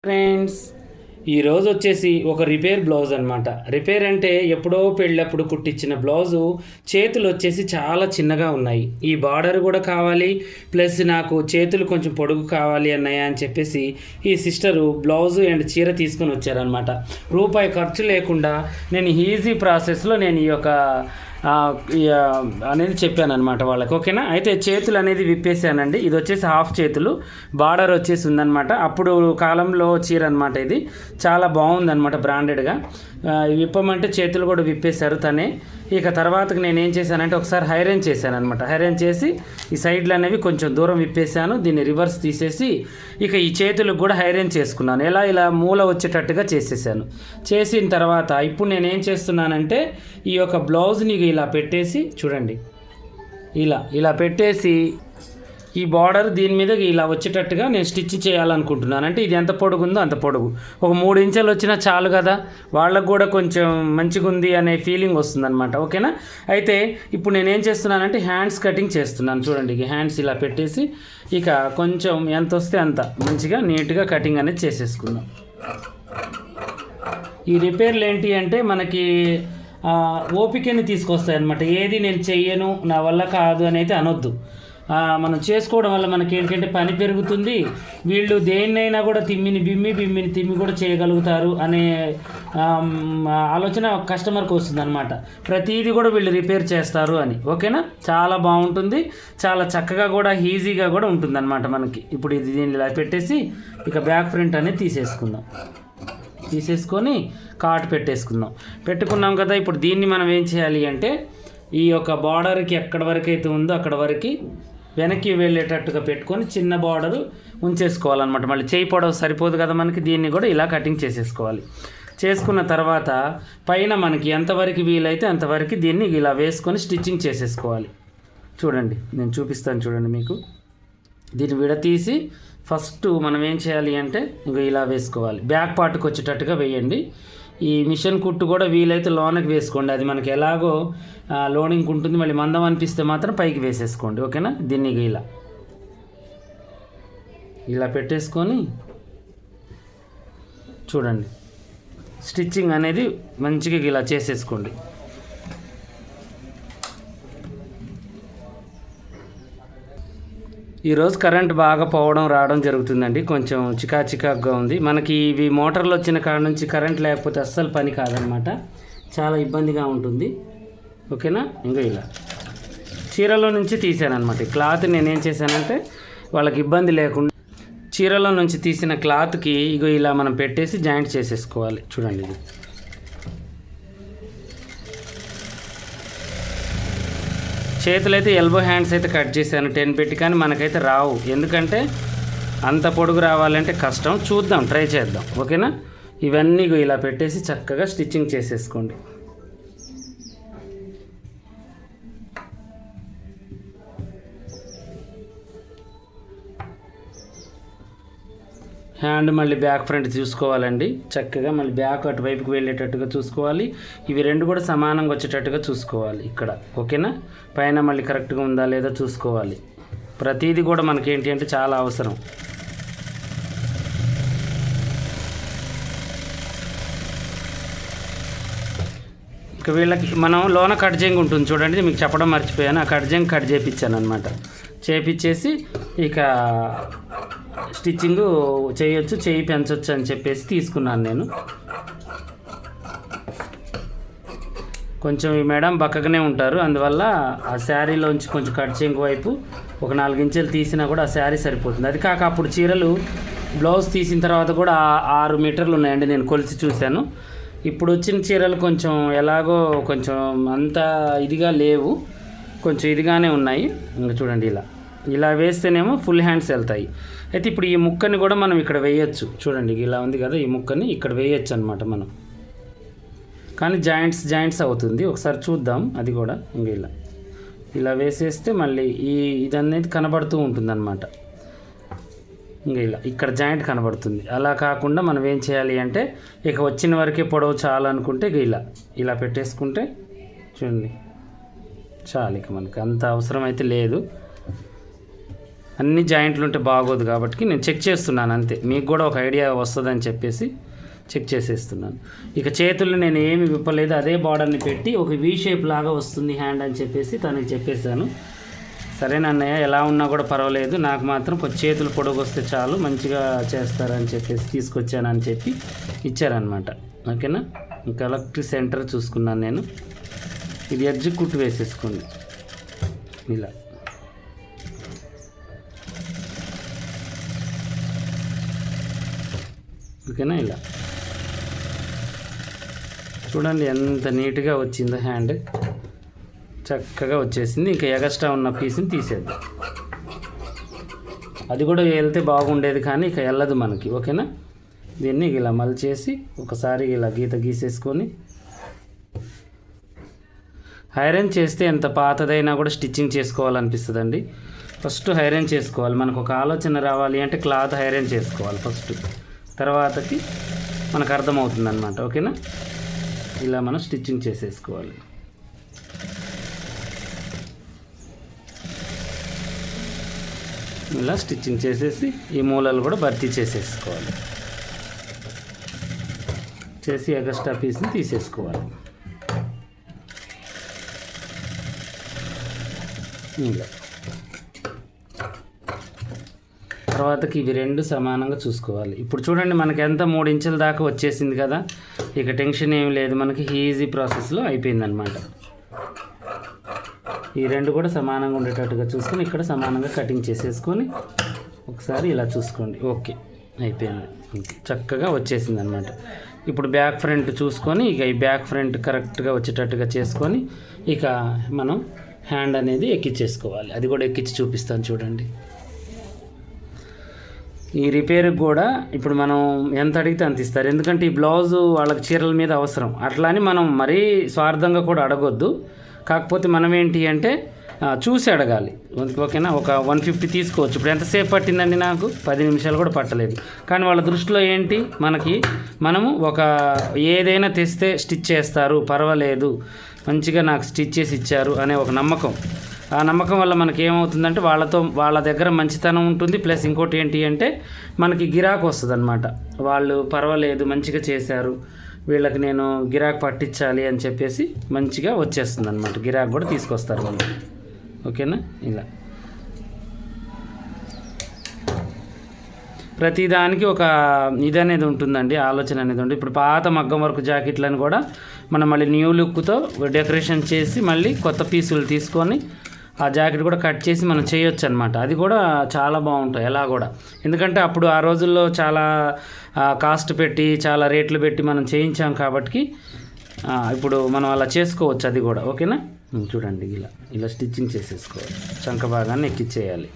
Friends, ఈరోజు వచ్చేసి ఒక రిపేర్ బ్లౌజ్ అనమాట. రిపేర్ అంటే ఎప్పుడో పెళ్ళప్పుడు కుట్టించిన బ్లౌజు చేతులు వచ్చేసి చాలా చిన్నగా ఉన్నాయి. ఈ బార్డర్ కూడా కావాలి, ప్లస్ నాకు చేతులు కొంచెం పొడుగు కావాలి అన్నయ్య అని చెప్పేసి ఈ సిస్టరు బ్లౌజు అండ్ చీర తీసుకొని వచ్చారనమాట. రూపాయి ఖర్చు లేకుండా నేను ఈజీ ప్రాసెస్లో నేను ఈ యొక్క అనేది చెప్పాను అనమాట వాళ్ళకి. ఓకేనా? అయితే చేతులు అనేది విప్పేసానండి. ఇది వచ్చేసి హాఫ్ చేతులు, బార్డర్ వచ్చేసి ఉందన్నమాట. అప్పుడు కాలంలో చీర అనమాట. ఇది చాలా బాగుందన్నమాట, బ్రాండెడ్గా. విప్పమంటే చేతులు కూడా విప్పేశారు తనే. ఇక తర్వాతకి నేను ఏం చేశానంటే ఒకసారి హైరన్ చేశాను అనమాట. హైరన్ చేసి ఈ సైడ్లు అనేవి కొంచెం దూరం విప్పేశాను. దీన్ని రివర్స్ తీసేసి ఇక ఈ చేతులకు కూడా హైరన్ చేసుకున్నాను. ఇలా మూల వచ్చేటట్టుగా చేసేసాను. చేసిన తర్వాత ఇప్పుడు నేను ఏం చేస్తున్నానంటే ఈ యొక్క బ్లౌజ్ని ఇలా పెట్టేసి చూడండి, ఇలా పెట్టేసి ఈ బార్డర్ దీని మీద ఇలా వచ్చేటట్టుగా నేను స్టిచ్ చేయాలనుకుంటున్నాను. అంటే ఇది ఎంత పొడుగు ఉందో అంత పొడుగు, ఒక 3 ఇంచులు వచ్చినా చాలు కదా, వాళ్ళకు కూడా కొంచెం మంచిగా ఉంది అనే ఫీలింగ్ వస్తుందన్నమాట. ఓకేనా? అయితే ఇప్పుడు నేను ఏం చేస్తున్నానంటే హ్యాండ్స్ కటింగ్ చేస్తున్నాను. చూడండి, హ్యాండ్స్ ఇలా పెట్టేసి ఇక కొంచెం ఎంత వస్తే అంత మంచిగా నీట్గా కటింగ్ అనేది చేసేసుకుందాం. ఈ రిపేర్లు ఏంటి అంటే మనకి ఓపికని తీసుకొస్తాయి అన్నమాట. ఏది నేను చెయ్యను, నా వల్ల కాదు అని అయితే అనొద్దు. మనం చేసుకోవడం వల్ల మనకి ఏంటంటే పని పెరుగుతుంది. వీళ్ళు దేన్నైనా కూడా బిమ్మిని తిమ్మి కూడా చేయగలుగుతారు అనే ఆలోచన కస్టమర్కి వస్తుంది అనమాట. ప్రతిదీ కూడా వీళ్ళు రిపేర్ చేస్తారు అని. ఓకేనా? చాలా బాగుంటుంది, చాలా చక్కగా కూడా ఈజీగా కూడా ఉంటుంది అనమాట మనకి. ఇప్పుడు ఇది దీన్ని ఇలా పెట్టేసి ఇక బ్యాక్ ప్రింట్ అనేది తీసేసుకొని కాట్ పెట్టుకున్నాం కదా. ఇప్పుడు దీన్ని మనం ఏం చేయాలి అంటే ఈ యొక్క బార్డర్కి ఎక్కడి వరకు అయితే ఉందో అక్కడ వరకు వెనక్కి వెళ్ళేటట్టుగా పెట్టుకొని చిన్న బార్డరు ఉంచేసుకోవాలన్నమాట. మళ్ళీ చేయి పొడవు సరిపోదు కదా మనకి. దీన్ని కూడా ఇలా కటింగ్ చేసేసుకోవాలి. చేసుకున్న తర్వాత పైన మనకి ఎంతవరకు వీలైతే అంతవరకు దీన్ని ఇలా వేసుకొని స్టిచ్చింగ్ చేసేసుకోవాలి. చూడండి, నేను చూపిస్తాను చూడండి మీకు. దీన్ని విడతీసి ఫస్ట్ మనం ఏం చేయాలి అంటే ఇలా వేసుకోవాలి. బ్యాక్ పార్ట్కి వచ్చేటట్టుగా వేయండి. ఈ మిషన్ కుట్టు కూడా వీలైతే లోనకి వేసుకోండి. అది మనకి ఎలాగో లోడింగ్ ఉంటుంది. మళ్ళీ మందం అనిపిస్తే మాత్రం పైకి వేసేసుకోండి. ఓకేనా? దీన్ని ఇలా పెట్టేసుకొని చూడండి, స్టిచ్చింగ్ అనేది మంచిగా ఇలా చేసేసుకోండి. ఈరోజు కరెంట్ బాగా పోవడం రావడం జరుగుతుందండి. కొంచెం చికాగ్గా ఉంది. మనకి ఇవి మోటార్లు వచ్చిన కాడ నుంచి కరెంట్ లేకపోతే అస్సలు పని కాదనమాట. చాలా ఇబ్బందిగా ఉంటుంది. ఓకేనా? ఇలా చీరలో నుంచి తీసాను అనమాట. ఈ క్లాత్ నేనేం చేశానంటే వాళ్ళకి ఇబ్బంది లేకుండా చీరలో నుంచి తీసిన క్లాత్కి ఇలా మనం పెట్టేసి జాయింట్ చేసేసుకోవాలి. చూడండి, ఇది చేతులైతే ఎల్బో హ్యాండ్స్ అయితే కట్ చేశాను 10 పెట్టి, కానీ మనకైతే రావు. ఎందుకంటే అంత పొడుగు రావాలంటే కష్టం. చూద్దాం, ట్రై చేద్దాం. ఓకేనా? ఇవన్నీ ఇలా పెట్టేసి చక్కగా స్టిచ్చింగ్ చేసేసుకోండి. హ్యాండ్ మళ్ళీ బ్యాక్ ఫ్రంట్ చూసుకోవాలండి. చక్కగా మళ్ళీ బ్యాక్ అటువైపుకి వెళ్ళేటట్టుగా చూసుకోవాలి. ఇవి రెండు కూడా సమానంగా వచ్చేటట్టుగా చూసుకోవాలి ఇక్కడ. ఓకేనా? పైన మళ్ళీ కరెక్ట్గా ఉందా లేదా చూసుకోవాలి. ప్రతిదీ కూడా మనకి ఏంటి అంటే చాలా అవసరం. ఇక వీళ్ళకి మనం లోన కట్ చేయింగ్ ఉంటుంది చూడండి, మీకు చెప్పడం మర్చిపోయాను. ఆ కట్ చేయించాను అనమాట. చేయించేసి ఇక స్టిచ్చింగ్ చేయొచ్చు, చేయి పెంచవచ్చు అని చెప్పేసి తీసుకున్నాను నేను. కొంచెం ఈ మేడం బక్కగానే ఉంటారు, అందువల్ల ఆ శారీలోంచి కొంచెం కట్ చేయింగ్ వైపు ఒక 4 ఇంచులు తీసినా కూడా ఆ శారీ సరిపోతుంది. అది కాక అప్పుడు చీరలు బ్లౌజ్ తీసిన తర్వాత కూడా 6 మీటర్లు ఉన్నాయండి, నేను కొలిచి చూశాను. ఇప్పుడు వచ్చిన చీరలు కొంచెం ఎలాగో కొంచెం అంత ఇదిగా లేవు, కొంచెం ఇదిగానే ఉన్నాయి. ఇంకా చూడండి, ఇలా వేస్తేనేమో ఫుల్ హ్యాండ్స్ వెళ్తాయి. అయితే ఇప్పుడు ఈ ముక్కని కూడా మనం ఇక్కడ వేయచ్చు. చూడండి, ఇలా ఉంది కదా, ఈ ముక్కని ఇక్కడ వేయచ్చు అనమాట మనం. కానీ జాయింట్స్ అవుతుంది. ఒకసారి చూద్దాం అది కూడా. ఇలా వేసేస్తే మళ్ళీ ఇదనేది కనబడుతూ ఉంటుందన్నమాట. ఇక్కడ జాయింట్ కనబడుతుంది. అలా కాకుండా మనం ఏం చేయాలి అంటే ఇక వచ్చిన వరకే పొడవు చాలనుకుంటే ఇలా పెట్టేసుకుంటే చూడండి చాలు. ఇక మనకి అంత అవసరం అయితే లేదు. అన్ని జాయింట్లు ఉంటే బాగోదు కాబట్టి నేను చెక్ చేస్తున్నాను అంతే, మీకు కూడా ఒక ఐడియా వస్తుందని చెప్పేసి చెక్ చేసేస్తున్నాను. ఇక చేతులు నేను ఏమి విప్పలేదు, అదే బార్డర్ని పెట్టి ఒక వీ షేప్ లాగా వస్తుంది హ్యాండ్ అని చెప్పేసి తనకి చెప్పేశాను. సరేనన్నయ్య, ఎలా ఉన్నా కూడా పర్వాలేదు, నాకు మాత్రం కొంచెం చేతులు పొడుగు వస్తే చాలు, మంచిగా చేస్తారని చెప్పేసి తీసుకొచ్చానని చెప్పి ఇచ్చారనమాట. ఓకేనా. కరెక్ట్ సెంటర్ చూసుకున్నాను నేను. ఇది ఎడ్జ్ కుట్టు వేసేసుకోండి ఇలా. ఓకేనా. ఇలా చూడండి ఎంత నీట్గా వచ్చిందో హ్యాండ్, చక్కగా వచ్చేసింది. ఇంకా ఎగస్ట్రా ఉన్న పీస్ని తీసేద్దాం. అది కూడా వెళ్తే బాగుండేది కానీ ఇక వెళ్ళదు మనకి. ఓకేనా. దీన్ని ఇలా మలిచేసి ఒకసారి ఇలా గీత గీసేసుకొని, ఐరన్ చేస్తే ఎంత పాతదైనా కూడా స్టిచ్చింగ్ చేసుకోవాలనిపిస్తుందండి. ఫస్ట్ ఐరన్ చేసుకోవాలి. మనకు ఒక ఆలోచన రావాలి అంటే క్లాత్ ఐరన్ చేసుకోవాలి ఫస్ట్, తర్వాతకి మనకు అర్థమవుతుంది అన్నమాట. ఓకేనా. ఇలా మనం స్టిచ్చింగ్ చేసేసుకోవాలి. ఇలా స్టిచ్చింగ్ చేసేసి ఈ మూలలు కూడా భర్తీ చేసేసుకోవాలి. చేసి ఎగస్ట్రా పీస్ని తీసేసుకోవాలి. ఇలా తర్వాతకి ఇవి రెండు సమానంగా చూసుకోవాలి. ఇప్పుడు చూడండి మనకి ఎంత 3 ఇంచుల దాకా వచ్చేసింది కదా, ఇక టెన్షన్ ఏమి లేదు, మనకి ఈజీ ప్రాసెస్లో అయిపోయిందనమాట. ఈ రెండు కూడా సమానంగా ఉండేటట్టుగా చూసుకొని ఇక్కడ సమానంగా కటింగ్ చేసేసుకొని ఒకసారి ఇలా చూసుకోండి. ఓకే, అయిపోయింది, చక్కగా వచ్చేసింది అనమాట. ఇప్పుడు బ్యాక్ ఫ్రంట్ చూసుకొని ఇక ఈ బ్యాక్ ఫ్రంట్ కరెక్ట్గా వచ్చేటట్టుగా చేసుకొని ఇక మనం హ్యాండ్ అనేది ఎక్కించేసుకోవాలి. అది కూడా ఎక్కించి చూపిస్తాను చూడండి. ఈ రిపేర్కి కూడా ఇప్పుడు మనం ఎంత అడిగితే అంత ఇస్తారు, ఎందుకంటే ఈ బ్లౌజు వాళ్ళకి చీరల మీద అవసరం. అట్లా అని మనం మరీ స్వార్థంగా కూడా అడగొద్దు. కాకపోతే మనం ఏంటి అంటే చూసి అడగాలి. ఓకేనా. ఒక 150 తీసుకోవచ్చు. ఇప్పుడు ఎంతసేపు పట్టిందండి నాకు? 10 నిమిషాలు కూడా పట్టలేదు. కానీ వాళ్ళ దృష్టిలో ఏంటి, మనము ఒక ఏదైనా తెస్తే స్టిచ్ చేస్తారు, పర్వాలేదు, మంచిగా నాకు స్టిచ్ చేసి ఇచ్చారు అనే ఒక నమ్మకం. ఆ నమ్మకం వల్ల మనకి ఏమవుతుందంటే వాళ్ళ దగ్గర మంచితనం ఉంటుంది, ప్లస్ ఇంకోటి ఏంటి అంటే మనకి గిరాకు వస్తుంది అనమాట. వాళ్ళు పర్వాలేదు మంచిగా చేశారు, వీళ్ళకి నేను గిరాకు పట్టించాలి అని చెప్పేసి మంచిగా వచ్చేస్తుంది అనమాట. గిరాకు కూడా తీసుకొస్తారు వాళ్ళు. ఓకేనా. ఇలా ప్రతిదానికి ఒక ఇది అనేది ఉంటుందండి, ఆలోచన అనేది ఉంటుంది. ఇప్పుడు పాత మగ్గం వర్క్ జాకెట్లను కూడా మనం మళ్ళీ న్యూ లుక్తో డెకరేషన్ చేసి మళ్ళీ కొత్త పీసులు తీసుకొని ఆ జాకెట్ కూడా కట్ చేసి మనం చేయొచ్చు అనమాట. అది కూడా చాలా బాగుంటాయి ఎలా కూడా, ఎందుకంటే అప్పుడు ఆ రోజుల్లో చాలా కాస్ట్ పెట్టి చాలా రేట్లు పెట్టి మనం చేయించాం కాబట్టి ఇప్పుడు మనం అలా చేసుకోవచ్చు అది కూడా. ఓకేనా. చూడండి ఇలా స్టిచ్చింగ్ చేసేసుకోవాలి. చంక భాగాన్ని ఎక్కిచ్చేయాలి.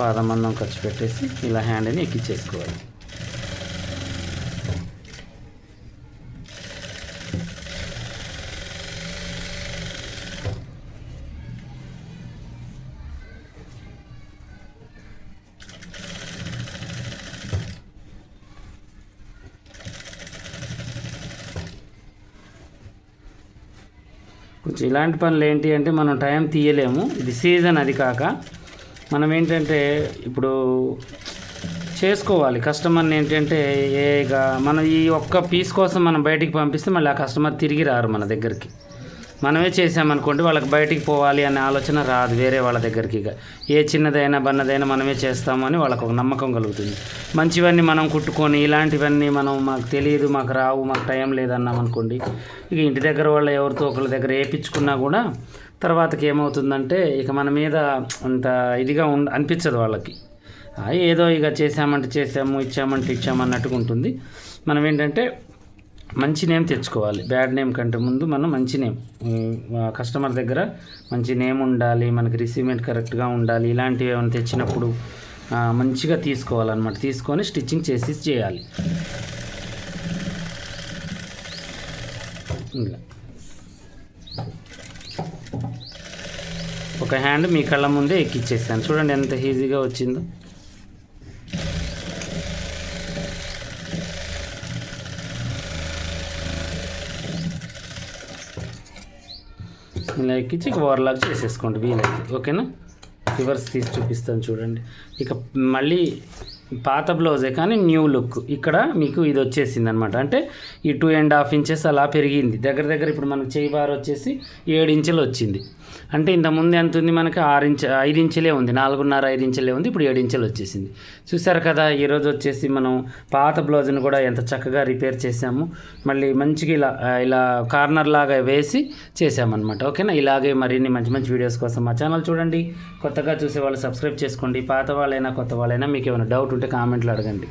పాదమందం ఖర్చు పెట్టేసి ఇలా హ్యాండ్ని ఎక్కిచ్చేసుకోవాలి. కొంచెం ఇలాంటి పనులు ఏంటి అంటే మనం టైం తీయలేము, ఇది సీజన్. అది కాక మనం ఏంటంటే ఇప్పుడు చేసుకోవాలి. కస్టమర్ని ఏంటంటే మనం ఈ ఒక్క పీస్ కోసం మనం బయటికి పంపిస్తే మళ్ళీ ఆ కస్టమర్ తిరిగి రారు మన దగ్గరికి. మనమే చేసామనుకోండి వాళ్ళకి బయటికి పోవాలి అనే ఆలోచన రాదు వేరే వాళ్ళ దగ్గరికి. ఇక ఏ చిన్నదైనా బన్నదైనా మనమే చేస్తామని వాళ్ళకు ఒక నమ్మకం కలుగుతుంది. మంచివన్నీ మనం కుట్టుకొని ఇలాంటివన్నీ మాకు తెలియదు, మాకు రావు, మాకు టైం లేదన్నాం అనుకోండి, ఇక ఇంటి దగ్గర వాళ్ళ ఎవరితో ఒకరి దగ్గర వేయించుకున్నా కూడా తర్వాతకి ఏమవుతుందంటే ఇక మన మీద అంత ఇదిగా అనిపించదు వాళ్ళకి. ఏదో ఇక చేసామంటే చేసాము, ఇచ్చామంటే ఇచ్చామన్నట్టుగా ఉంటుంది. మనం ఏంటంటే మంచి నేమ్ తెచ్చుకోవాలి. బ్యాడ్ నేమ్ కంటే ముందు మనం మంచి నేమ్, కస్టమర్ దగ్గర మంచి నేమ్ ఉండాలి, మనకి రిసీవ్మెంట్ కరెక్ట్గా ఉండాలి. ఇలాంటివి ఏమైనా తెచ్చినప్పుడు మంచిగా తీసుకోవాలన్నమాట. తీసుకొని స్టిచ్చింగ్ చేసి చేయాలి. ఇలా ఒక హ్యాండ్ మీ కళ్ళ ముందే ఎక్కిచ్చేస్తాను. చూడండి ఎంత ఈజీగా వచ్చిందో. ఇలా ఎక్కించి ఓవర్లాక్ చేసేసుకోండి వీలైతే. ఓకేనా. రివర్స్ తీసి చూపిస్తాను చూడండి. ఇక మళ్ళీ పాత బ్లౌజే కానీ న్యూ లుక్. ఇక్కడ మీకు ఇది వచ్చేసింది అనమాట. అంటే ఈ 2.5 ఇంచెస్ అలా పెరిగింది. దగ్గర ఇప్పుడు మనకు చేయి బార్ వచ్చేసి 7 ఇంచులు వచ్చింది. అంటే ఇంతకుముందు ఎంత ఉంది మనకి 5 ఇంచులే ఉంది, 4.5 5 ఇంచులే ఉంది. ఇప్పుడు 7 ఇంచులు వచ్చేసింది. చూసారు కదా. ఈరోజు వచ్చేసి మనం పాత బ్లౌజ్ని కూడా ఎంత చక్కగా రిపేర్ చేసాము. మళ్ళీ మంచిగా ఇలా కార్నర్ లాగా వేసి చేసామన్నమాట. ఓకేనా. ఇలాగే మరిన్ని మంచి మంచి వీడియోస్ కోసం మా ఛానల్ చూడండి. కొత్తగా చూసే వాళ్ళు సబ్స్క్రైబ్ చేసుకోండి. పాత వాళ్ళైనా కొత్త వాళ్ళైనా మీకు ఏమైనా డౌట్ ఉంటే కామెంట్లో అడగండి.